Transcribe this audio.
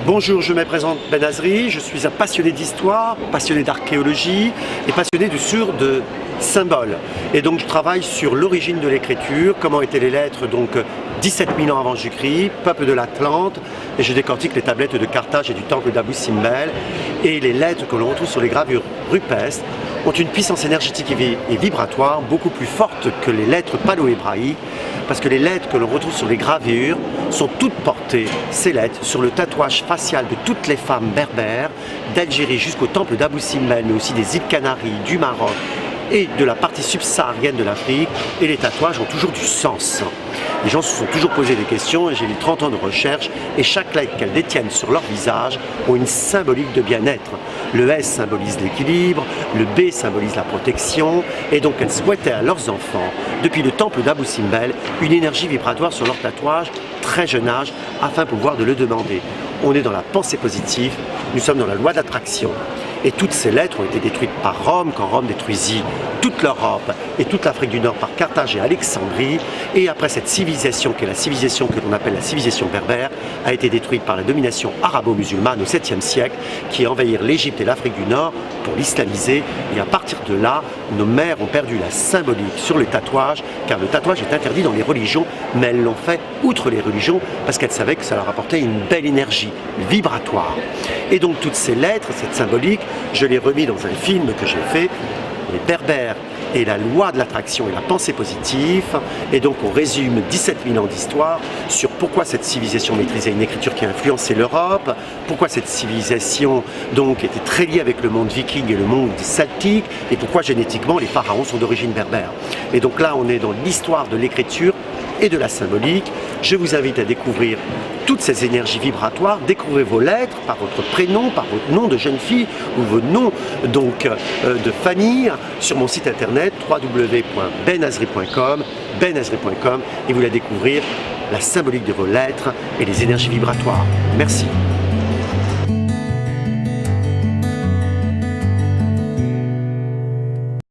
Bonjour, je me présente Ben Azri, je suis un passionné d'histoire, passionné d'archéologie et passionné de symboles. Et donc je travaille sur l'origine de l'écriture, comment étaient les lettres 17 000 ans avant Jésus-Christ, peuple de l'Atlante, et je décortique les tablettes de Carthage et du temple d'Abou Simbel. Et les lettres que l'on retrouve sur les gravures rupestres ont une puissance énergétique et vibratoire beaucoup plus forte que les lettres palo-hébraïques, parce que les lettres que l'on retrouve sur les gravures sont toutes portées, ces lettres, sur le tatouage facial de toutes les femmes berbères, d'Algérie jusqu'au temple d'Abou Simbel, mais aussi des îles Canaries, du Maroc et de la partie subsaharienne de l'Afrique, et les tatouages ont toujours du sens. Les gens se sont toujours posé des questions, et j'ai eu 30 ans de recherche, et chaque lettre qu'elles détiennent sur leur visage ont une symbolique de bien-être. Le S symbolise l'équilibre, le B symbolise la protection, et donc elles souhaitaient à leurs enfants, depuis le temple d'Abou Simbel, une énergie vibratoire sur leur tatouage, très jeune âge, afin de pouvoir le demander. On est dans la pensée positive, nous sommes dans la loi d'attraction. Et toutes ces lettres ont été détruites par Rome, quand Rome détruisit toute l'Europe et toute l'Afrique du Nord par Carthage et Alexandrie. Et après cette civilisation, qui est la civilisation que l'on appelle la civilisation berbère, a été détruite par la domination arabo-musulmane au 7e siècle, qui envahirent l'Égypte et l'Afrique du Nord pour l'islamiser. Et à partir de là, nos mères ont perdu la symbolique sur le tatouage, car le tatouage est interdit dans les religions, mais elles l'ont fait outre les religions, parce qu'elles savaient que ça leur apportait une belle énergie vibratoire. Et donc toutes ces lettres, cette symbolique, je l'ai remis dans un film que j'ai fait, les Berbères et la loi de l'attraction et la pensée positive. Et donc on résume 17 000 ans d'histoire sur pourquoi cette civilisation maîtrisait une écriture qui a influencé l'Europe, pourquoi cette civilisation était très liée avec le monde viking et le monde celtique, et pourquoi génétiquement les pharaons sont d'origine berbère. Et donc là on est dans l'histoire de l'écriture et de la symbolique. Je vous invite à découvrir toutes ces énergies vibratoires, découvrez vos lettres par votre prénom, par votre nom de jeune fille ou vos noms de famille sur mon site internet www.benazri.com, et vous allez découvrir la symbolique de vos lettres et les énergies vibratoires. Merci.